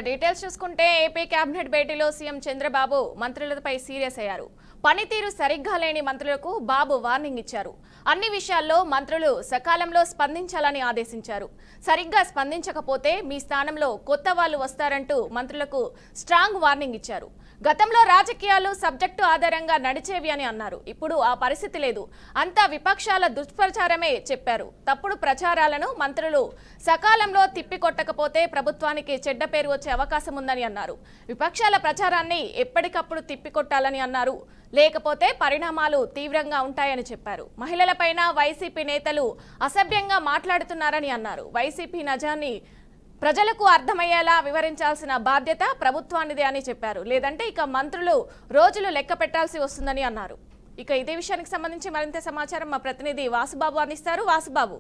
Details చూసుకుంటే AP cabinet భేటీలో CM Chandrababu మంత్రులపై serious అయ్యారు. పనితీరు సరిగ్గా లేని మంత్రులకు బాబు వార్నింగ్ ఇచ్చారు. అన్ని విషయాల్లో మంత్రులు సకాలంలో స్పందించాలని ఆదేశించారు. సరిగ్గా స్పందించకపోతే మీ స్థానంలో కొత్త వాళ్ళు వస్తారంటూ మంత్రులకు స్ట్రాంగ్ వార్నింగ్ ఇచ్చారు. గతంలో రాజకీయాలు సబ్జెక్టు ఆధారంగా నడిచేవి అని అన్నారు. ఇప్పుడు ఆ పరిస్థితి లేదు. అంతా విపక్షాల దుష్ప్రచారమే చెప్పారు. తప్పుడు ప్రచారాలను మంత్రులు సకాలంలో తిప్పికొట్టకపోతే ప్రభుత్వానికి చెడ్డ పేరు వచ్చే అవకాశం ఉందని అన్నారు. విపక్షాల ప్రచారాన్ని ఎప్పటికప్పుడు తిప్పికొట్టాలని అన్నారు. లేకపోతే పరిణామాలు తీవ్రంగా ఉంటాయని చెప్పారు. మహిళలపైన వైసీపీ నేతలు అసభ్యంగా మాట్లాడుతున్నారని అన్నారు. వైసీపీ నిజాన్ని ప్రజలకు అర్థమయ్యేలా వివరించాల్సిన బాధ్యత ప్రభుత్వానిదే అని చెప్పారు. లేదంటే ఇక మంత్రులు రోజులు లెక్క పెట్టాల్సి వస్తుందని అన్నారు. ఇక ఇదే విషయానికి సంబంధించి మరింత సమాచారం మా ప్రతినిధి వాసుబాబు అందిస్తారు. వాసుబాబు,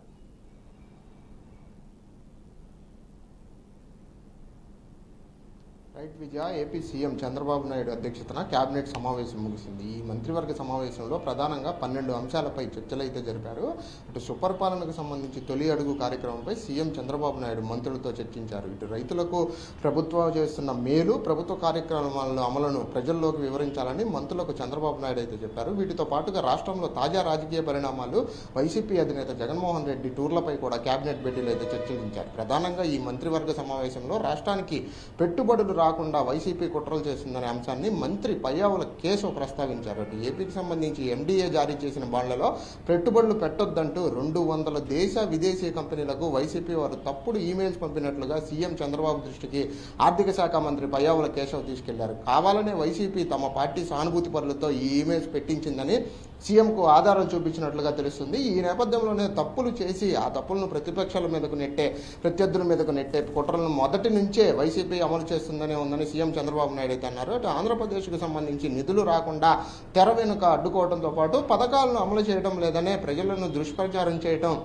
రైట్ విజయ, ఏపీ సీఎం చంద్రబాబు నాయుడు అధ్యక్షతన కేబినెట్ సమావేశం ముగిసింది. ఈ మంత్రివర్గ సమావేశంలో ప్రధానంగా 12 అంశాలపై చర్చలు అయితే జరిపారు. అటు సుపరిపాలనకు సంబంధించి తొలి అడుగు కార్యక్రమంపై సీఎం చంద్రబాబు నాయుడు మంత్రులతో చర్చించారు. ఇటు రైతులకు ప్రభుత్వం చేస్తున్న మేలు, ప్రభుత్వ కార్యక్రమాల అమలును ప్రజల్లోకి వివరించాలని మంత్రులకు చంద్రబాబు నాయుడు అయితే చెప్పారు. వీటితో పాటుగా రాష్ట్రంలో తాజా రాజకీయ పరిణామాలు, వైసీపీ అధినేత జగన్మోహన్ రెడ్డి టూర్లపై కూడా కేబినెట్ భేటీలో అయితే చర్చించారు. ప్రధానంగా ఈ మంత్రివర్గ సమావేశంలో రాష్ట్రానికి పెట్టుబడులు రాకుండా వైసీపీ కుట్రలు చేస్తుందనే అంశాన్ని మంత్రి పయ్యావుల కేశవ్ ప్రస్తావించారు. అటు ఏపీకి సంబంధించి ఎండీఏ జారీ చేసిన బాండ్లలో పెట్టుబడులు పెట్టొద్దంటూ 200 దేశ విదేశీ కంపెనీలకు వైసీపీ వారు తప్పుడు ఈమెయిల్స్ పంపినట్లుగా సీఎం చంద్రబాబు దృష్టికి ఆర్థిక శాఖ మంత్రి పయ్యావుల కేశవ్ తీసుకెళ్లారు. కావాలనే వైసీపీ తమ పార్టీ సానుభూతి పరులతో ఈ ఈమెయిల్స్ పెట్టించిందని సీఎంకు ఆధారాలు చూపించినట్లుగా తెలుస్తుంది. ఈ నేపథ్యంలోనే తప్పులు చేసి ఆ తప్పులను ప్రతిపక్షాల మీదకు నెట్టే, ప్రత్యర్థుల మీదకు నెట్టే కుట్రలను మొదటి నుంచే వైసీపీ అమలు చేస్తుందనే ఉందని సీఎం చంద్రబాబు నాయుడు అయితే అన్నారు. అటు ఆంధ్రప్రదేశ్కు సంబంధించి నిధులు రాకుండా తెర వెనుక అడ్డుకోవడంతో పాటు పథకాలను అమలు చేయడం లేదనే ప్రజలను దుష్ప్రచారం చేయడం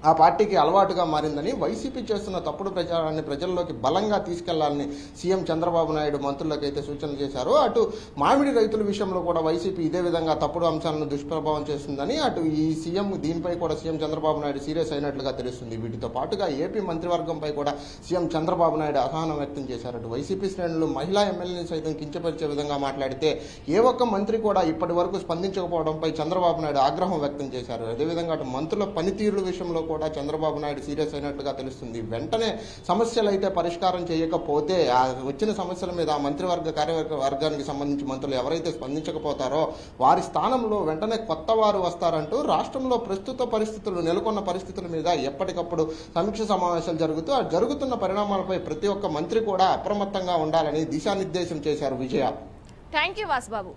ఆ పార్టీకి అలవాటుగా మారిందని, వైసీపీ చేస్తున్న తప్పుడు ప్రచారాన్ని ప్రజల్లోకి బలంగా తీసుకెళ్లాలని సీఎం చంద్రబాబు నాయుడు మంత్రులకైతే సూచనలు చేశారు. అటు మామిడి రైతుల విషయంలో కూడా వైసీపీ ఇదే విధంగా తప్పుడు అంశాలను దుష్ప్రభావం చేస్తుందని, అటు ఈ సీఎం దీనిపై కూడా సీఎం చంద్రబాబు నాయుడు సీరియస్ అయినట్లుగా తెలుస్తుంది. వీటితో పాటుగా ఏపీ మంత్రివర్గంపై కూడా సీఎం చంద్రబాబు నాయుడు అసహనం వ్యక్తం చేశారు. అటు వైసీపీ శ్రేణులు మహిళా ఎమ్మెల్యేని సైతం కించపరిచే విధంగా మాట్లాడితే ఏ ఒక్క మంత్రి కూడా ఇప్పటి వరకు స్పందించకపోవడంపై చంద్రబాబు నాయుడు ఆగ్రహం వ్యక్తం చేశారు. అదేవిధంగా అటు మంత్రుల పనితీరుల విషయంలో కూడా చంద్రబాబు నాయుడు సీరియస్ అయినట్లుగా తెలుస్తుంది. వెంటనే సమస్యలు అయితే పరిష్కారం చేయకపోతే ఆ వచ్చిన సమస్యల మీద ఆ మంత్రివర్గ కార్యవర్గానికి సంబంధించి మంత్రులు ఎవరైతే స్పందించకపోతారో వారి స్థానంలో వెంటనే కొత్త వారు వస్తారంటూ రాష్ట్రంలో ప్రస్తుత పరిస్థితులు, నెలకొన్న పరిస్థితుల మీద ఎప్పటికప్పుడు సమీక్ష సమావేశాలు జరుగుతూ ఆ జరుగుతున్న పరిణామాలపై ప్రతి ఒక్క మంత్రి కూడా అప్రమత్తంగా ఉండాలని దిశానిర్దేశం చేశారు. విజయ, థ్యాంక్ యూ వాసుబాబు.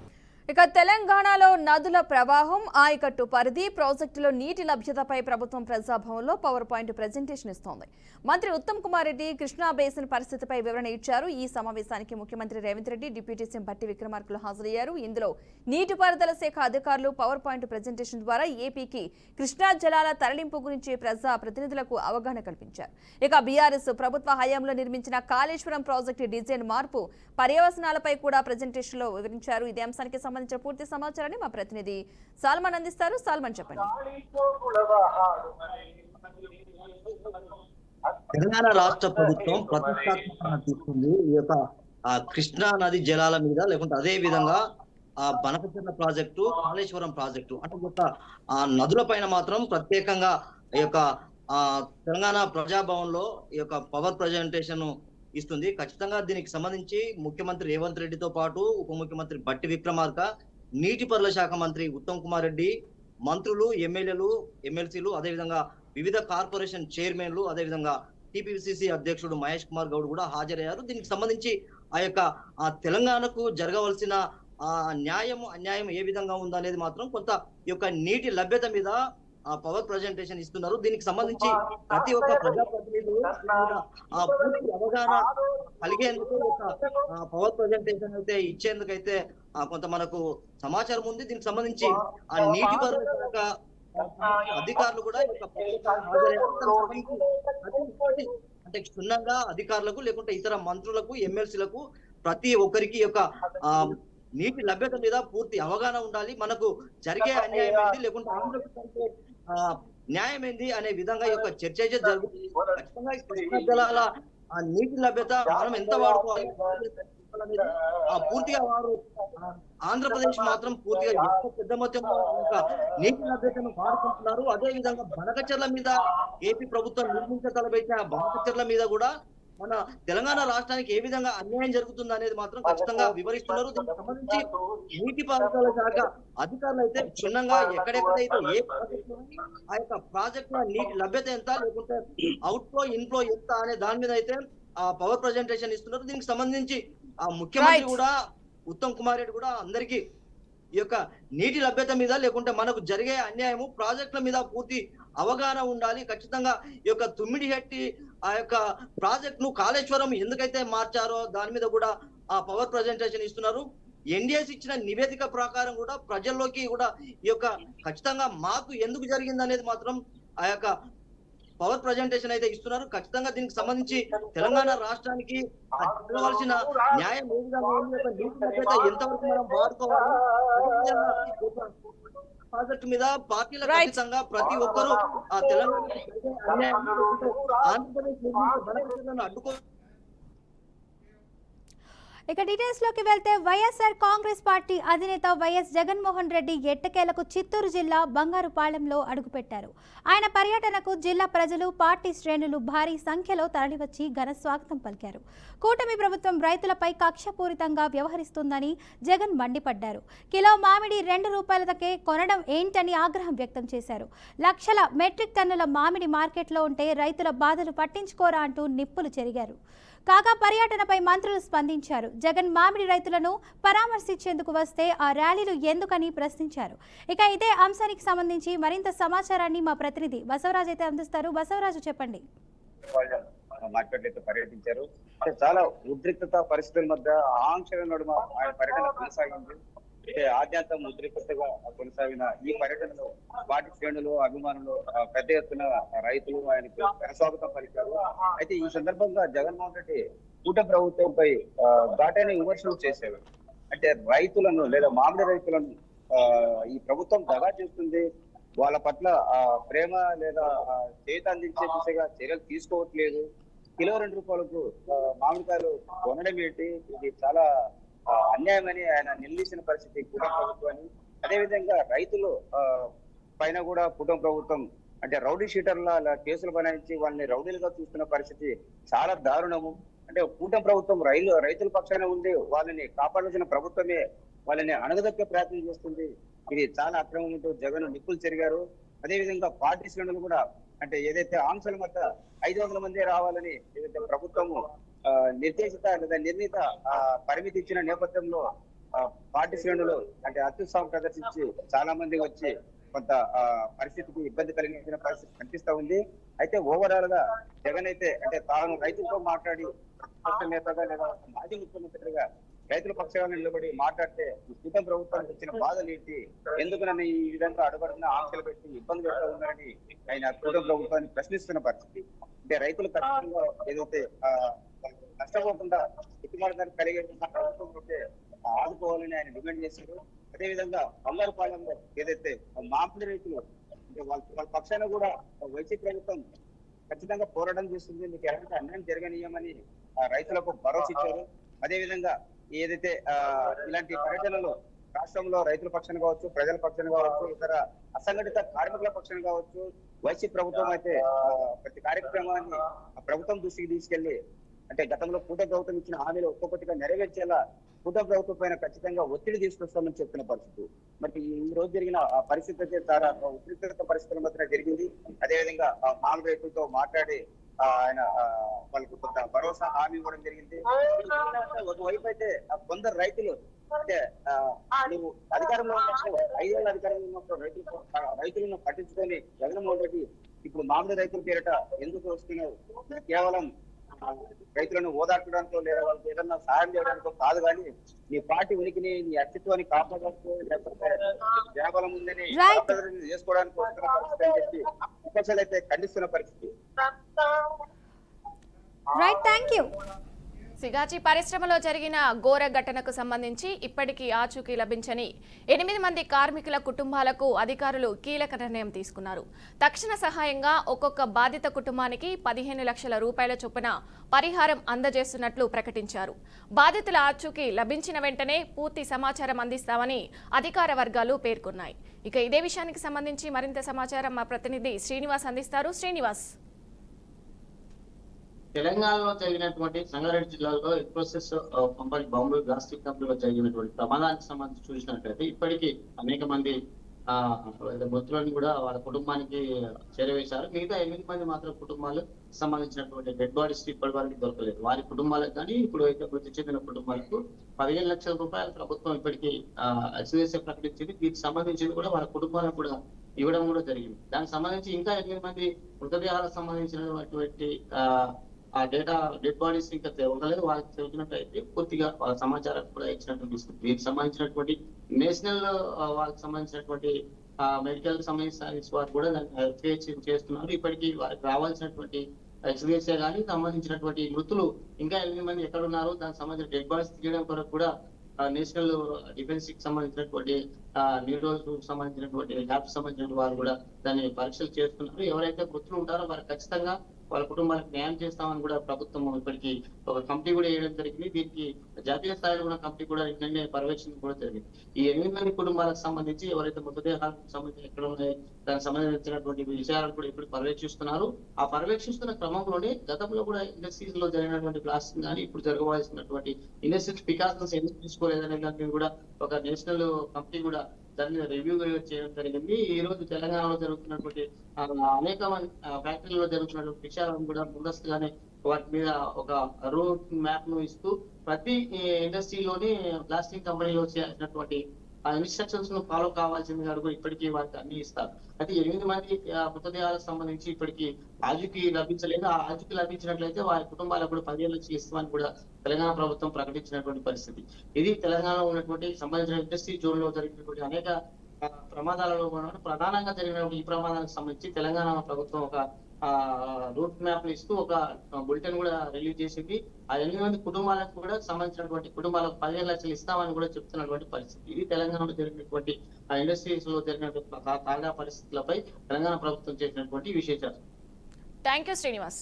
ఇక తెలంగాణలో నదుల ప్రవాహం, ఆయకట్టు పరిధి, ప్రాజెక్టులో నీటి లభ్యతపై ప్రభుత్వం ప్రజాభవన్లో పవర్ పాయింట్ ప్రెజెంటేషన్ ఇస్తోంది. మంత్రి ఉత్తమ్ కుమార్ రెడ్డి కృష్ణా బేసిన్ పరిస్థితిపై వివరణ ఇచ్చారు. ఈ సమావేశానికి ముఖ్యమంత్రి రేవంత్ రెడ్డి, డిప్యూటీ సీఎం భట్టి విక్రమార్కలు హాజరయ్యారు. ఇందులో నీటిపారుదల శాఖ అధికారులు పవర్ పాయింట్ ప్రెజెంటేషన్ ద్వారా ఏపీకి కృష్ణా జలాల తరలింపు గురించి ప్రజా ప్రతినిధులకు అవగాహన కల్పించారు. ఇక బీఆర్ఎస్ ప్రభుత్వ హయాంలో నిర్మించిన కాళేశ్వరం ప్రాజెక్టు డిజైన్ మార్పు, పర్యవసనాలపై కూడా ప్రెజెంటేషన్ లో వివరించారు. ఇదే అంశానికి సంబంధించిన పూర్తి సమాచారాన్ని మా ప్రతినిధి సాల్మన్ అందిస్తారు. సాల్మన్, చెప్పండి. తెలంగాణ రాష్ట్ర ప్రభుత్వం ప్రతిష్టాత్మకంగా తీసుకుంది ఈ యొక్క కృష్ణా నది జలాల మీద, లేకుంటే అదే విధంగా బనకచర్ల ప్రాజెక్టు, కాళేశ్వరం ప్రాజెక్టు అంటే ఈ యొక్క నదుల పైన మాత్రం ప్రత్యేకంగా ఈ యొక్క తెలంగాణ ప్రజాభవన్ లో ఈ యొక్క పవర్ ప్రజెంటేషన్ ఇస్తుంది. ఖచ్చితంగా దీనికి సంబంధించి ముఖ్యమంత్రి రేవంత్ రెడ్డితో పాటు ఉప ముఖ్యమంత్రి భట్టి విక్రమార్క, నీటిపారుదల శాఖ మంత్రి ఉత్తమ్ కుమార్ రెడ్డి, మంత్రులు, ఎమ్మెల్యేలు, ఎమ్మెల్సీలు, అదేవిధంగా వివిధ కార్పొరేషన్ చైర్మన్లు, అదేవిధంగా టిపిసిసి అధ్యక్షుడు మహేష్ కుమార్ గౌడ్ కూడా హాజరయ్యారు. దీనికి సంబంధించి ఆ యొక్క తెలంగాణకు జరగవలసిన న్యాయం అన్యాయం ఏ విధంగా ఉందనేది మాత్రం కొంత ఈ యొక్క నీటి లభ్యత మీద పవర్ ప్రజెంటేషన్ ఇస్తున్నారు. దీనికి సంబంధించి ప్రతి ఒక్క ప్రజాప్రతినిధులు పూర్తి అవగాహన కలిగేందుకు పవర్ ప్రజెంటేషన్ అయితే ఇచ్చేందుకైతే కొంత మనకు సమాచారం ఉంది. దీనికి సంబంధించి ఆ నీటిపారుదల శాఖ అధికారులు కూడా అంటే క్షుణ్ణంగా అధికారులకు, లేకుంటే ఇతర మంత్రులకు, ఎమ్మెల్సీలకు ప్రతి ఒక్కరికి యొక్క నీటి లభ్యత మీద పూర్తి అవగాహన ఉండాలి. మనకు జరిగే అన్యాయం ఏంటి, లేకుంటే ఆంధ్రప్రదేశ్ న్యాయం ఏంది అనే విధంగా యొక్క చర్చ అయితే జరుగుతుంది. ఖచ్చితంగా కృష్ణా జలాల ఆ నీటి లభ్యత మనం ఎంత వాడుకోవాలి అనేది పూర్తిగా వారు ఆంధ్రప్రదేశ్ మాత్రం పూర్తిగా ఎంత పెద్ద మొత్తంలో నీటి లభ్యతను వాడుకుంటున్నారు. అదే విధంగా బనకచెర్ల మీద ఏపీ ప్రభుత్వం నిర్మించగలబెట్టిన బనకచెర్ల మీద కూడా మన తెలంగాణ రాష్ట్రానికి ఏ విధంగా అన్యాయం జరుగుతుంది అనేది మాత్రం ఖచ్చితంగా వివరిస్తున్నారు. దీనికి సంబంధించి నీటిపారుదల శాఖ అధికారులు అయితే క్షుణ్ణంగా ఎక్కడెక్కడైతే ఏ ప్రాజెక్టు ఆ యొక్క ప్రాజెక్టుల నీటి లభ్యత ఎంత, లేకుంటే అవుట్ ఫ్లో ఇన్ఫ్లో ఎంత అనే దాని మీద అయితే పవర్ ప్రజెంటేషన్ ఇస్తున్నారు. దీనికి సంబంధించి ఆ ముఖ్యమంత్రి కూడా ఉత్తమ్ కుమార్ రెడ్డి కూడా అందరికీ ఈ యొక్క నీటి లభ్యత మీద లేకుంటే మనకు జరిగే అన్యాయము ప్రాజెక్టుల మీద పూర్తి అవగాహన ఉండాలి. ఖచ్చితంగా ఈ యొక్క తుమ్మిడిహెట్టి ఆ యొక్క ప్రాజెక్ట్ ను కాళేశ్వరం ఎందుకైతే మార్చారో దాని మీద కూడా ఆ పవర్ ప్రజెంటేషన్ ఇస్తున్నారు. ఎన్డీఎస్ ఇచ్చిన నివేదిక ప్రకారం కూడా ప్రజల్లోకి కూడా ఈ యొక్క ఖచ్చితంగా మాకు ఎందుకు జరిగింది అనేది మాత్రం ఆ యొక్క పవర్ ప్రజెంటేషన్ అయితే ఇస్తున్నారు. ఖచ్చితంగా దీనికి సంబంధించి తెలంగాణ రాష్ట్రానికి జరగవలసిన న్యాయం ఏ విధంగా ఉంది, నీటి లభ్యత ఎంతవరకు మనం వాడుకోవాలి, ప్రాజెక్టు మీద పార్టీలకు అతీతంగా ప్రతి ఒక్కరూ ఆ తెలంగాణ ఆంధ్రప్రదేశ్ అడ్డుకో. ఇక డీటెయిల్స్ లోకి వెళ్తే వైఎస్ఆర్ కాంగ్రెస్ పార్టీ అధినేత వైఎస్ జగన్మోహన్ రెడ్డి ఎట్టకేలకు చిత్తూరు జిల్లా బంగారుపాలెంలో అడుగుపెట్టారు. ఆయన పర్యటనకు జిల్లా ప్రజలు, పార్టీ శ్రేణులు భారీ సంఖ్యలో తరలివచ్చి ఘన స్వాగతం పలికారు. కూటమి ప్రభుత్వం రైతులపై కక్షపూరితంగా వ్యవహరిస్తుందని జగన్ మండిపడ్డారు. కిలో మామిడి 2 రూపాయలకే కొనడం ఏంటని ఆగ్రహం వ్యక్తం చేశారు. లక్షల మెట్రిక్ టన్నుల మామిడి మార్కెట్లో ఉంటే రైతుల బాధలు పట్టించుకోరా అంటూ నిప్పులు చెరిగారు. కాగా పర్యటనపై మంత్రులు స్పందించారు. జగన్ మామిడి రైతులను పరామర్శించేందుకు వస్తే ఆ ర్యాలీలు ఎందుకని ప్రశ్నించారు. ఇక ఇదే అంశానికి సంబంధించి మరింత సమాచారాన్ని మా ప్రతినిధి బసవరాజు అయితే అందిస్తారు. బసవరాజు, చెప్పండి. మార్కెట్ అయితే పర్యటించారు. చాలా ఉద్రిక్తత పరిస్థితుల మధ్య ఆంక్షల నడుమ ఆయన పర్యటన కొనసాగింది. ఆద్యంతం ఉద్రిక్తతగా కొనసాగిన ఈ పర్యటనలో పార్టీ శ్రేణులు, అభిమానులు, పెద్ద ఎత్తున రైతులు ఆయనకు స్వాగతం పలికారు. అయితే ఈ సందర్భంగా జగన్మోహన్ రెడ్డి కూటమి ప్రభుత్వంపై ఘాటైన విమర్శలు చేశారు. అంటే రైతులను లేదా మామిడి రైతులను ఈ ప్రభుత్వం దగా చేస్తుంది, వాళ్ళ పట్ల ప్రేమ లేదా చేత అందించే దిశగా చర్యలు తీసుకోవట్లేదు, కిలో 2 రూపాయలకు మామిడికాయలు కొనడం ఏంటి, ఇది చాలా అన్యాయమని ఆయన నిలదీసిన పరిస్థితి కూటమి ప్రభుత్వాన్ని. అదేవిధంగా రైతులు పైన కూడా కూటమి ప్రభుత్వం అంటే రౌడీ షీటర్ల కేసులు బనాయించి వాళ్ళని రౌడీలుగా చూస్తున్న పరిస్థితి చాలా దారుణము. అంటే కూటమి ప్రభుత్వం రైతుల పక్షాన ఉండి వాళ్ళని కాపాడాల్సిన ప్రభుత్వమే వాళ్ళని అణగదొక్కే ప్రయత్నం చేస్తుంది. ఇది చాలా అక్రమంతో జగన్ నిప్పులు చెరిగారు. అదేవిధంగా పార్టీ శ్రేణులు కూడా అంటే ఏదైతే ఆంక్షల మధ్య 500 మంది రావాలని ఏదైతే ప్రభుత్వము నిర్దేశిత లేదా నిర్ణీత పరిమితి ఇచ్చిన నేపథ్యంలో పార్టీ శ్రేణులు అంటే అత్యుత్సాహం ప్రదర్శించి చాలా మంది వచ్చి కొంత పరిస్థితికి ఇబ్బంది కలిగించిన పరిస్థితి కనిపిస్తా ఉంది. అయితే ఓవరాల్ గా జగన్ అయితే అంటే తాను రైతులతో మాట్లాడి నేతగా లేదా మాజీ ముఖ్యమంత్రిగా రైతుల పక్షాన నిలబడి మాట్లాడితే ఈ కూటమి ప్రభుత్వానికి వచ్చిన బాధలు ఏంటి, ఎందుకు నన్ను ఈ విధంగా అడుగుడున్న ఆంక్షలు పెట్టి ఇబ్బంది పెడతా ఉన్నారని ఆయన కూటమి ప్రభుత్వాన్ని ప్రశ్నిస్తున్న పరిస్థితి. అంటే రైతులు ఖచ్చితంగా ఏదైతే నష్టపోకుండా గిట్టుబాటు ధర కలిగే ప్రభుత్వం ఉంటే ఆదుకోవాలని ఆయన డిమాండ్ చేశారు. అదేవిధంగా బంగారుపాలెంలో ఏదైతే మామిడి రైతులు అంటే వాళ్ళ పక్షాన కూడా వైసీపీ ప్రభుత్వం ఖచ్చితంగా పోరాటం చేస్తుంది, మీకు ఎలాంటి అన్యాయం జరగనీయమని రైతులకు భరోసా ఇచ్చారు. అదేవిధంగా ఏదైతే ఇలాంటి పర్యటనలో రాష్ట్రంలో రైతుల పక్షాన కావచ్చు, ప్రజల పక్షాన కావచ్చు, ఇతర అసంఘటిత కార్మికుల పక్షాన కావచ్చు వైసీపీ ప్రభుత్వం అయితే ప్రతి కార్యక్రమాన్ని ప్రభుత్వం దృష్టికి తీసుకెళ్లి అంటే గతంలో కూటమి ప్రభుత్వం ఇచ్చిన హామీలు ఒక్కొక్కటిగా నెరవేర్చేలా కూటమి ప్రభుత్వం పైన ఖచ్చితంగా ఒత్తిడి తీసుకొస్తామని చెప్తున్న పరిస్థితి. మరి ఈ రోజు జరిగిన పరిస్థితి అయితే చాలా ఉద్రిక్త పరిస్థితుల మధ్య జరిగింది. అదేవిధంగా మామిడి రైతులతో మాట్లాడి ఆయన వాళ్ళకు కొంత భరోసా హామీ ఇవ్వడం జరిగింది. ఒకవైపు అయితే కొందరు రైతులు అంటే నువ్వు అధికారంలో ఉన్నప్పుడు 5 ఏళ్ళ అధికారంలో ఉన్నప్పుడు రైతులను పట్టించుకొని జగన్మోహన్ రెడ్డి ఇప్పుడు మామిడి రైతుల పేరిట ఎందుకు వస్తున్నావు, కేవలం రైతులను ఓదార్చడానికో లేదా వాళ్ళకి ఏదన్నా సహాయం చేయడానికో కాదు, కానీ నీ పార్టీ ఉనికిని నీ అస్తిత్వాన్ని కాపాడడానికి లేకపోతే జనబలం ఉందని చేసుకోవడానికి వస్తున్న పరిస్థితి అని చెప్పి విపక్షాలు అయితే ఖండిస్తున్న పరిస్థితి. Right, thank you. సిగాచి పరిశ్రమలో జరిగిన ఘోర ఘటనకు సంబంధించి ఇప్పటికీ ఆచూకీ లభించని 8 మంది కార్మికుల కుటుంబాలకు అధికారులు కీలక నిర్ణయం తీసుకున్నారు. తక్షణ సహాయంగా ఒక్కొక్క బాధిత కుటుంబానికి 15 లక్షల రూపాయల చొప్పున పరిహారం అందజేస్తున్నట్లు ప్రకటించారు. బాధితుల ఆచూకీ లభించిన వెంటనే పూర్తి సమాచారం అందిస్తామని అధికార వర్గాలు పేర్కొన్నాయి. ఇక ఇదే విషయానికి సంబంధించి మరింత సమాచారం మా ప్రతినిధి శ్రీనివాస్ అందిస్తారు. శ్రీనివాస్, తెలంగాణలో జరిగినటువంటి సంగారెడ్డి జిల్లాలో ఇన్ఫోసిస్ కంపెనీ బాంబే ప్లాస్టిక్ కంపెనీలో జరిగినటువంటి ప్రమాదానికి సంబంధించి చూసినట్లయితే ఇప్పటికీ అనేక మంది మృతులను కూడా వాళ్ళ కుటుంబానికి చేరవేశారు. మిగతా 8 మంది మాత్రం కుటుంబాలు సంబంధించినటువంటి డెడ్ బాడీస్ ఇప్పటి వరకు దొరకలేదు. వారి కుటుంబాలకు కానీ ఇప్పుడు అయితే మృతి చెందిన కుటుంబాలకు 15 లక్షల రూపాయలు ప్రభుత్వం ఇప్పటికీ ఎక్స్గ్రేషియా ప్రకటించింది. దీనికి సంబంధించింది కూడా వాళ్ళ కుటుంబాలకు కూడా ఇవ్వడం కూడా జరిగింది. దానికి సంబంధించి ఇంకా 8 మంది మృతదేహాలకు సంబంధించినటువంటి ఆ డెడ్ బాడీస్ ఇంకా ఉండలేదు. వాళ్ళకి తెలిసినట్టయితే పూర్తిగా వాళ్ళ సమాచారం కూడా ఇచ్చినట్టు తీసుకుంది. దీనికి సంబంధించినటువంటి నేషనల్ వాళ్ళకి సంబంధించినటువంటి మెడికల్ సంబంధించిన వారు కూడా దాన్ని చేస్తున్నారు. ఇప్పటికీ వారికి రావాల్సినటువంటి ఎక్స్గ్రేషియా కానీ సంబంధించినటువంటి మృతులు ఇంకా 8 మంది ఎక్కడ ఉన్నారు, దానికి సంబంధించిన డెడ్ బాడీస్ తీయడం కొరకు కూడా నేషనల్ డిఫెన్స్ కి సంబంధించినటువంటి న్యూరోస్ సంబంధించినటువంటి ల్యాబ్స్ సంబంధించిన వారు కూడా దాన్ని పరీక్షలు చేస్తున్నారు. ఎవరైతే మృతులు ఉంటారో వారు ఖచ్చితంగా వాళ్ళ కుటుంబాలకు న్యాయం చేస్తామని కూడా ప్రభుత్వం ఇప్పటికీ ఒక కమిటీ కూడా వేయడం జరిగింది. దీనికి జాతీయ స్థాయిలో ఉన్న కమిటీ కూడా నిన్నే పర్యవేక్షణ కూడా జరిగింది. ఈ 8 మంది కుటుంబాలకు సంబంధించి ఎవరైతే మృతదేహాలకు సంబంధించి ఎక్కడ ఉన్నాయి దానికి సంబంధించినటువంటి విషయాలను కూడా ఇప్పుడు పర్యవేక్షిస్తున్నారు. ఆ పర్యవేక్షిస్తున్న క్రమంలోనే గతంలో కూడా ఇండస్ట్రీస్ లో జరిగినటువంటి బ్లాస్టింగ్ కానీ ఇప్పుడు జరగవలసినటువంటి ఇండస్ట్రీస్ పికాసన్స్ ఎందుకు తీసుకోలేదనే దానికి కూడా ఒక నేషనల్ కమిటీ కూడా దాన్ని రివ్యూ చేయడం జరిగింది. ఈ రోజు తెలంగాణలో జరుగుతున్నటువంటి అనేక ఫ్యాక్టరీలో జరుగుతున్నటువంటి విషయాలను కూడా ముందస్తుగానే వాటి మీద ఒక రూట్ మ్యాప్ ను ఇస్తూ ప్రతి ఇండస్ట్రీలోని ప్లాస్టిక్ కంపెనీలో చేసినటువంటి ఇన్స్ట్రక్షన్స్ ను ఫాలో కావాల్సిందిగా కూడా ఇప్పటికీ వారికి అన్ని ఇస్తారు. అయితే 8 మంది మృతదేహాలకు సంబంధించి ఇప్పటికీ ఆచూకీ లభించలేదు. ఆ ఆచూకీ లభించినట్లయితే వారి కుటుంబాలకు కూడా 15 లక్షలు ఇస్తామని కూడా తెలంగాణ ప్రభుత్వం ప్రకటించినటువంటి పరిస్థితి. ఇది తెలంగాణలో ఉన్నటువంటి సంబంధించిన ఇండస్ట్రీ జోన్ లో జరిగినటువంటి అనేక ప్రమాదాలలో ప్రధానంగా జరిగినటువంటి ఈ ప్రమాదానికి సంబంధించి తెలంగాణ ప్రభుత్వం ఒక రూట్ మ్యాప్ ఇస్తూ ఒక బులెటిన్ కూడా రిలీజ్ చేసింది. ఆ 8 మంది కుటుంబాలకు కూడా సంబంధించినటువంటి కుటుంబాలకు 15 లక్షలు ఇస్తామని కూడా చెప్తున్నటువంటి పరిస్థితి. ఇది తెలంగాణలో జరిగినటువంటి ఇండస్ట్రీస్ లో జరిగినటువంటి తాజా పరిస్థితులపై తెలంగాణ ప్రభుత్వం చేసినటువంటి విశేషాలు. Thank you Srinivas.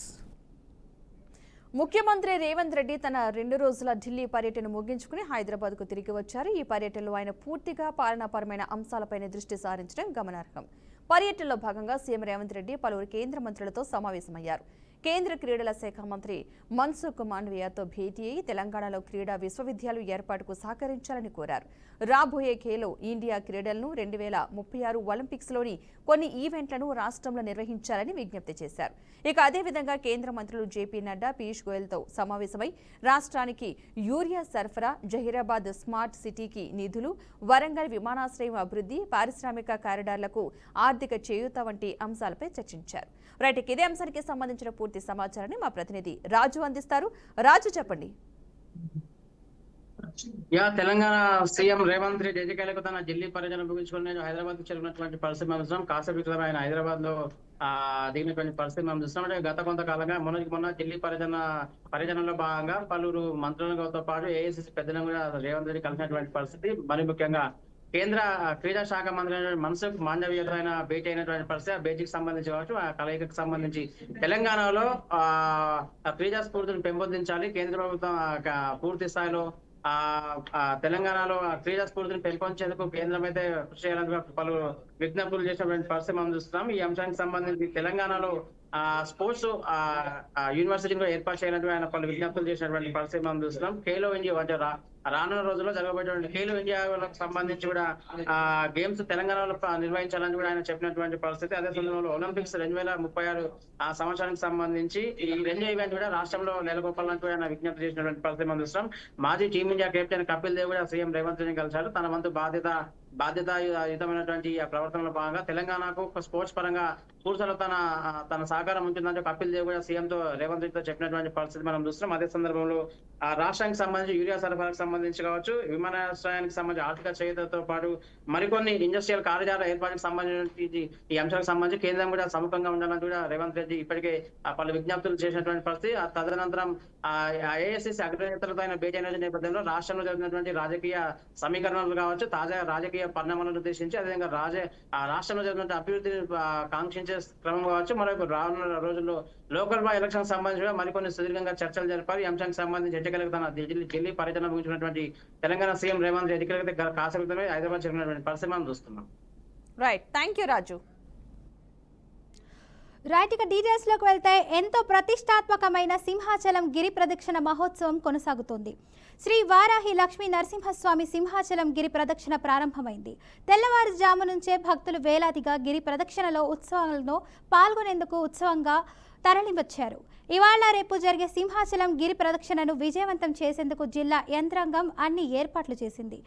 ముఖ్యమంత్రి రేవంత్ రెడ్డి తన 2 రోజుల ఢిల్లీ పర్యటన ముగించుకుని హైదరాబాద్కు తిరిగి వచ్చారు. ఈ పర్యటనలో ఆయన పూర్తిగా పాలనాపరమైన అంశాలపైన దృష్టి సారించడం గమనార్హం. పర్యటనలో భాగంగా సీఎం రేవంత్ రెడ్డి పలువురు కేంద్ర మంత్రులతో సమావేశమయ్యారు. కేంద్ర క్రీడల శాఖ మంత్రి మన్సుఖ్ మాండవియాతో భేటీ అయి తెలంగాణలో క్రీడా విశ్వవిద్యాలయం ఏర్పాటుకు సహకరించాలని కోరారు. రాబోయే ఖేలో ఇండియా క్రీడలను 2036 ఒలింపిక్స్లోని కొన్ని ఈవెంట్లను రాష్ట్రంలో నిర్వహించాలని విజ్ఞప్తి చేశారు. ఇక అదేవిధంగా కేంద్ర మంత్రులు జేపీ నడ్డా, పీయూష్ గోయల్తో సమావేశమై రాష్ట్రానికి యూరియా సరఫరా, జహీరాబాద్ స్మార్ట్ సిటీకి నిధులు, వరంగల్ విమానాశ్రయం అభివృద్ధి, పారిశ్రామిక కారిడార్లకు ఆర్థిక చేయూత వంటి అంశాలపై చర్చించారు. రైట్, ఇదే అంశానికి సంబంధించిన పూర్తి సమాచారాన్ని మా ప్రతినిధి రాజు అందిస్తారు. రాజు, చెప్పండి. తెలంగాణ సీఎం రేవంత్ రెడ్డి ఎన్నికలకు తన ఢిల్లీ పర్యటన ముగించుకుని హైదరాబాద్ చేరుకున్నటువంటి పరిస్థితి మనం చూస్తున్నాం. కాసేపు ఆయన హైదరాబాద్ లో దిగినటువంటి పరిస్థితి మనం చూస్తున్నాం. అంటే గత కొంతకాలంగా మొన్న ఢిల్లీ పర్యటనలో భాగంగా పలువురు మంత్రులతో పాటు ఏఐసిసి పెద్దలను కూడా రేవంత్ రెడ్డి కలిసినటువంటి పరిస్థితి. మరి ముఖ్యంగా కేంద్ర క్రీడా శాఖ మంత్రి మన్సుఖ్ మాండవీయతో ఆయన భేటీ అయినటువంటి పరిస్థితి. ఆ భేటీకి సంబంధించి కావచ్చు, ఆ కలయికకు సంబంధించి తెలంగాణలో క్రీడా స్ఫూర్తిని పెంపొందించాలి, కేంద్ర ప్రభుత్వం పూర్తి స్థాయిలో తెలంగాణలో క్రీడా స్ఫూర్తిని పెంపొందేందుకు కేంద్రం అయితే కృషి చేయాలని పలు విజ్ఞప్తులు చేసినటువంటి పరిస్థితి మనం చూస్తున్నాం. ఈ అంశానికి సంబంధించి తెలంగాణలో స్పోర్ట్స్ యూనివర్సిటీని ఏర్పాటు చేయాలంటే ఆయన పలు విజ్ఞప్తులు చేసినటువంటి పరిస్థితి మనం చూస్తున్నాం. ఖేలో ఇండియా అంటే రానున్న రోజుల్లో జరగబోయేటువంటి ఖేలో ఇండియాకు సంబంధించి కూడా గేమ్స్ తెలంగాణలో నిర్వహించాలని కూడా ఆయన చెప్పినటువంటి పరిస్థితి. అదే సందర్భంలో ఒలింపిక్స్ 2036 సంవత్సరానికి సంబంధించి ఈ 2 ఈవెంట్ కూడా రాష్ట్రంలో నెలకొల్పాలంటూ ఆయన విజ్ఞప్తి చేసినటువంటి పరిస్థితి మనం చూస్తున్నాం. మాజీ టీమిండియా కెప్టెన్ కపిల్ దేవ్ కూడా సీఎం రేవంత్ రెడ్డిని కలిశారు. తన వంతు బాధ్యతాయుతమైనటువంటి ప్రవర్తనలో భాగంగా తెలంగాణకు స్పోర్ట్స్ పరంగా పూర్తిలో తన సహకారం ఉంటుందంటే కపిల్ దేవ్ కూడా సీఎంతో రేవంత్ రెడ్డితో చెప్పినటువంటి పరిస్థితి మనం చూస్తున్నాం. అదే సందర్భంలో రాష్ట్రానికి సంబంధించి యూరియా సరఫరాకు సంబంధించి సంబంధించి కావచ్చు, విమానాశ్రయానికి సంబంధించి ఆర్థిక చేయుతతో పాటు మరికొన్ని ఇండస్ట్రియల్ కారిడార్ ఏర్పాటుకు సంబంధించి ఈ అంశాలకు సంబంధించి కేంద్రం కూడా సముఖంగా ఉండాలని కూడా రేవంత్ రెడ్డి ఇప్పటికే పలు విజ్ఞప్తులు చేసినటువంటి పరిస్థితి. తదనంతరం ఏఐసిసి అగ్రనేతలతో ఆయన భేటీ అయిన నేపథ్యంలో రాష్ట్రంలో జరిగినటువంటి రాజకీయ సమీకరణలు కావచ్చు, తాజా రాజకీయ పరిణామాలను ఉద్దేశించి అదేవిధంగా రాష్ట్రంలో జరిగినటువంటి అభివృద్ధిని కాంక్షించే క్రమం కావచ్చు, మరొక రానున్న రోజుల్లో లోకల్ బాయ్ ఎలక్షన్ సంబంధించి మరికొన్ని సుదీర్ఘంగా చర్చలు జరిపారు. ఈ అంశానికి సంబంధించి ఎన్నికలకు తన ఢిల్లీ పర్యటన ముగించినటువంటి తెలంగాణ సీఎం రేవంత్ రెడ్డి ఎన్నికలకు కాసేపటిమే హైదరాబాద్ జరిగినటువంటి పరిస్థితి మనం చూస్తున్నాం. Right, thank you Raju. Right, ఇక డీటెయిల్స్లోకి వెళ్తే ఎంతో ప్రతిష్టాత్మకమైన సింహాచలం గిరి ప్రదక్షిణ మహోత్సవం కొనసాగుతోంది. శ్రీ వారాహి లక్ష్మీ నరసింహస్వామి సింహాచలం గిరి ప్రదక్షిణ ప్రారంభమైంది. తెల్లవారుజాము నుంచే భక్తులు వేలాదిగా గిరి ప్రదక్షిణలో ఉత్సవాలను పాల్గొనేందుకు ఉత్సవంగా తరలివచ్చారు. ఇవాళ రేపు జరిగే సింహాచలం గిరి ప్రదక్షిణను విజయవంతం చేసేందుకు జిల్లా యంత్రాంగం అన్ని ఏర్పాట్లు చేసింది.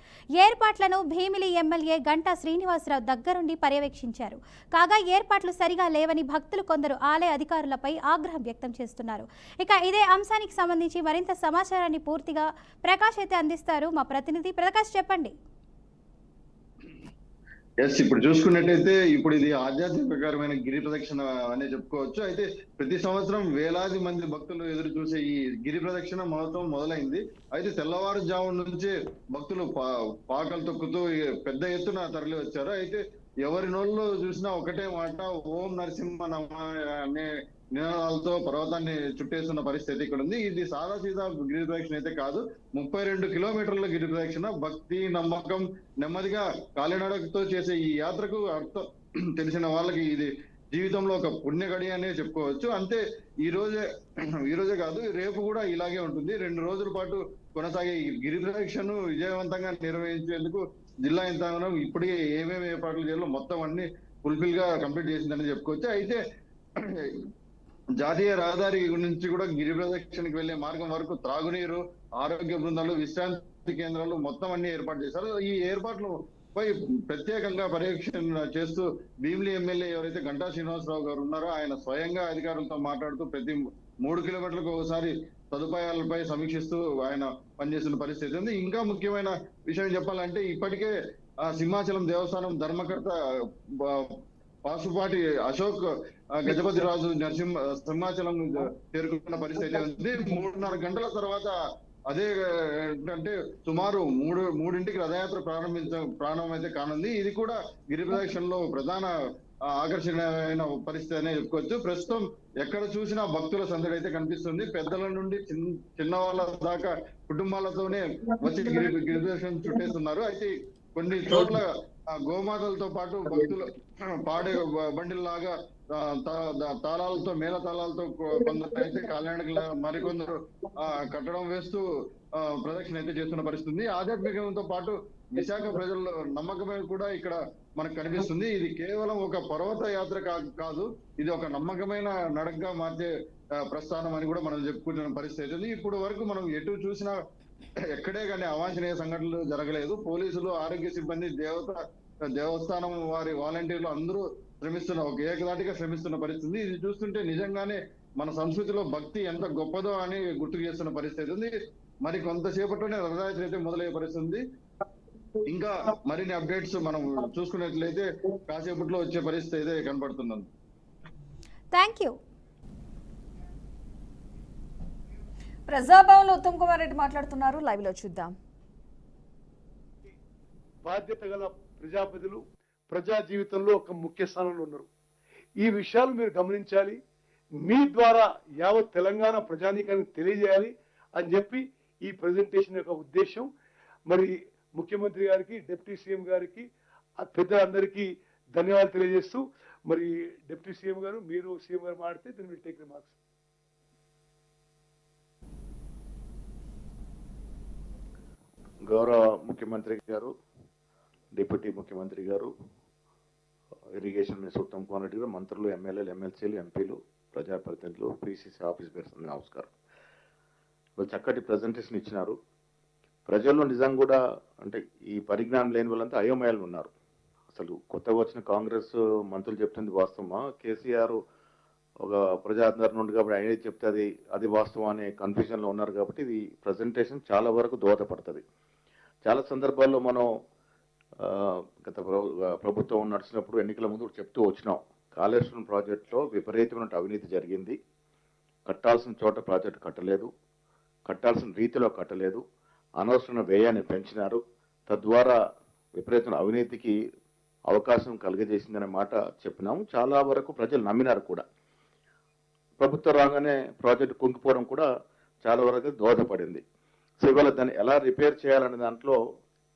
ఏర్పాట్లను భీమిలి ఎమ్మెల్యే గంటా శ్రీనివాసరావు దగ్గరుండి పర్యవేక్షించారు. కాగా ఏర్పాట్లు సరిగా లేవని భక్తులు కొందరు ఆలయ అధికారులపై ఆగ్రహం వ్యక్తం చేస్తున్నారు. ఇక ఇదే అంశానికి సంబంధించి మరింత సమాచారాన్ని పూర్తిగా ప్రకాష్ అయితే అందిస్తారు. మా ప్రతినిధి ప్రకాష్, చెప్పండి. ఎస్, ఇప్పుడు చూసుకున్నట్టయితే ఇప్పుడు ఇది ఆధ్యాత్మికకరమైన గిరి ప్రదక్షిణ అనే చెప్పుకోవచ్చు. అయితే ప్రతి సంవత్సరం వేలాది మంది భక్తులు ఎదురు చూసే ఈ గిరి ప్రదక్షిణ మహోత్సవం మొదలైంది. అయితే తెల్లవారుజాము నుంచే భక్తులు పాకలు తొక్కుతూ పెద్ద ఎత్తున తరలి వచ్చారు. అయితే ఎవరి నోళ్ళలో చూసినా ఒకటే మాట, ఓం నరసింహ నమ అనే నినాదాలతో పర్వతాన్ని చుట్టేస్తున్న పరిస్థితి ఇక్కడ ఉంది. ఇది సాదాసీదా గిరి ప్రదక్షిణ అయితే కాదు, 32 కిలోమీటర్ల గిరి ప్రదక్షిణ. భక్తి, నమ్మకం, నెమ్మదిగా కాలినడకతో చేసే ఈ యాత్రకు అర్థం తెలిసిన వాళ్ళకి ఇది జీవితంలో ఒక పుణ్య గడి అనే చెప్పుకోవచ్చు. అంతే ఈ రోజే కాదు, రేపు కూడా ఇలాగే ఉంటుంది. 2 రోజుల పాటు కొనసాగే ఈ గిరి ప్రదక్షిణను విజయవంతంగా నిర్వహించేందుకు జిల్లా యంత్రాంగం ఇప్పటికే ఏమేమి ఏర్పాట్లు చేయాలో మొత్తం అన్ని ఫుల్ఫిల్ గా కంప్లీట్ చేసిందని చెప్పుకోవచ్చు. అయితే జాతీయ రహదారి నుంచి కూడా గిరి ప్రదక్షిణకి వెళ్లే మార్గం వరకు త్రాగునీరు, ఆరోగ్య బృందాలు, విశ్రాంతి కేంద్రాలు మొత్తం అన్ని ఏర్పాటు చేశారు. ఈ ఏర్పాట్లు పై ప్రత్యేకంగా పర్యవేక్షణ చేస్తూ భీమిలి ఎమ్మెల్యే ఎవరైతే గంటా శ్రీనివాసరావు గారు ఉన్నారో ఆయన స్వయంగా అధికారులతో మాట్లాడుతూ ప్రతి 3 కిలోమీటర్లకు ఒకసారి సదుపాయాలపై సమీక్షిస్తూ ఆయన పనిచేస్తున్న పరిస్థితి ఉంది. ఇంకా ముఖ్యమైన విషయం చెప్పాలంటే ఇప్పటికే ఆ సింహాచలం దేవస్థానం ధర్మకర్త పాసుపాటి అశోక్ గజపతి రాజు సింహాచలం చేరుకున్న పరిస్థితి ఉంది. 3.5 గంటల తర్వాత అదే అంటే సుమారు 3ంటికి రథయాత్ర ప్రారంభమైతే కానుంది. ఇది కూడా గిరి ప్రదక్షిణలో ప్రధాన ఆకర్షణీయమైన పరిస్థితి అనే చెప్పుకోవచ్చు. ప్రస్తుతం ఎక్కడ చూసినా భక్తుల సందడి అయితే కనిపిస్తుంది. పెద్దల నుండి చిన్న వాళ్ళ దాకా కుటుంబాలతోనే వచ్చి గిరి ప్రదక్షిణ చుట్టేస్తున్నారు. అయితే కొన్ని చోట్ల గోమాతలతో పాటు భక్తులు పాడే బండిల్లాగా తాళాలతో, మేళ తాళాలతో కొందరు అయితే కాలినడకల, మరికొందరు కట్టడం వేస్తూ ప్రదక్షిణ అయితే చేస్తున్న పరిస్థితి. ఆధ్యాత్మికంతో పాటు విశాఖ ప్రజల నమ్మకమే కూడా ఇక్కడ మనకు కనిపిస్తుంది. ఇది కేవలం ఒక పర్వత యాత్ర కాదు, ఇది ఒక నమ్మకమైన నడకగా మార్చే ప్రస్థానం అని కూడా మనం చెప్పుకుంటున్న పరిస్థితి ఉంది. ఇప్పుడు వరకు మనం ఎటు చూసినా ఎక్కడే కానీ అవాంఛనీయ సంఘటనలు జరగలేదు. పోలీసులు, ఆరోగ్య సిబ్బంది, దేవస్థానం వారి వాలంటీర్లు అందరూ ఏకదాటిగా శ్రమిస్తున్న పరిస్థితి. ఇది చూస్తుంటే నిజంగానే మన సంస్కృతిలో భక్తి ఎంత గొప్పదో అని గుర్తు చేస్తున్న పరిస్థితి ఉంది. మరి కొంతసేపట్లోనే రథయాత్ర అయితే మొదలయ్యే పరిస్థితి ఉంది. ఇంకా మరిన్ని అప్డేట్స్ మనం చూసుకున్నట్లయితే కాసేపట్లో వచ్చే పరిస్థితి అయితే కనబడుతుంది. Thank you. ప్రజాభవన్లో ఉత్తమ్ కుమార్ రెడ్డి మాట్లాడుతున్నారు, లైవ్ లో చూద్దాం. బాధ్యత గల ప్రజాప్రతినిధులు ప్రజా జీవితంలో ఒక ముఖ్య స్థానంలో ఉన్నారు. ఈ విషయాలు మీరు గమనించాలి. మీ ద్వారా యావత్ తెలంగాణ ప్రజానీకానికి తెలియజేయాలి అని చెప్పి ఈ ప్రెజెంటేషన్ యొక్క ఉద్దేశం. మరి ముఖ్యమంత్రి గారికి, డిప్యూటీ సీఎం గారికి, పెద్దలందరికీ ధన్యవాదాలు తెలియజేస్తూ, మరి డిప్యూటీ సీఎం గారు, మీరు సీఎం గారు మాట్లాడితే దెన్ విల్ టేక్ రిమార్క్స్. గౌరవ ముఖ్యమంత్రి గారు, డిప్యూటీ ముఖ్యమంత్రి గారు, ఇరిగేషన్ మినిస్టర్ ఉత్తమ్ కుమార్ రెడ్డి గారు, మంత్రులు, ఎమ్మెల్యేలు, ఎమ్మెల్సీలు, ఎంపీలు, ప్రజాప్రతినిధులు, పిసిసి ఆఫీస్ పేరు నమస్కారం. చక్కటి ప్రజెంటేషన్ ఇచ్చినారు. ప్రజల్లో నిజంగా కూడా అంటే ఈ పరిజ్ఞానం లేని వాళ్ళంతా అయోమయాలు ఉన్నారు. అసలు కొత్తగా వచ్చిన కాంగ్రెస్ మంత్రులు చెప్తుంది వాస్తవమా? కేసీఆర్ ఒక ప్రజాదరణ ఉంది కాబట్టి ఆయన చెప్తే అది వాస్తవం అనే కన్ఫ్యూజన్లో ఉన్నారు కాబట్టి ఇది ప్రజెంటేషన్ చాలా వరకు దోహదపడుతుంది. చాలా సందర్భాల్లో మనం గత ప్రభుత్వం నడిచినప్పుడు ఎన్నికల ముందు చెప్తూ వచ్చినాం, కాళేశ్వరం ప్రాజెక్టులో విపరీతమైన అవినీతి జరిగింది, కట్టాల్సిన చోట ప్రాజెక్టు కట్టలేదు, కట్టాల్సిన రీతిలో కట్టలేదు, అనవసరమైన వ్యయాన్ని పెంచినారు, తద్వారా విపరీతమైన అవినీతికి అవకాశం కలిగజేసిందనే మాట చెప్పినాము. చాలా వరకు ప్రజలు నమ్మినారు కూడా. ప్రభుత్వం రాగానే ప్రాజెక్టు కుంగిపోవడం కూడా చాలా వరకు దోహదపడింది. సో ఇవాళ దాన్ని ఎలా రిపేర్ చేయాలనే దాంట్లో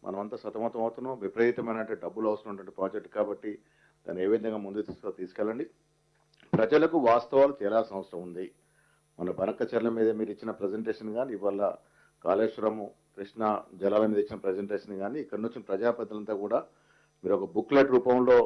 మనమంతా సతమతం అవుతున్నాం. విపరీతమైన డబ్బులు అవసరం ఉన్నటువంటి ప్రాజెక్టు కాబట్టి దాన్ని ఏ విధంగా ముందుకు తీసుకెళ్ళండి. ప్రజలకు వాస్తవాలు తేలాల్సిన అవసరం ఉంది. మన బనకచర్ల మీద మీరు ఇచ్చిన ప్రజెంటేషన్ కానీ, ఇవాళ కాళేశ్వరము కృష్ణా జలాల మీద ఇచ్చిన ప్రజెంటేషన్ కానీ, ఇక్కడ నుంచి ప్రజాప్రతినిధులంతా కూడా మీరు ఒక బుక్లెట్ రూపంలో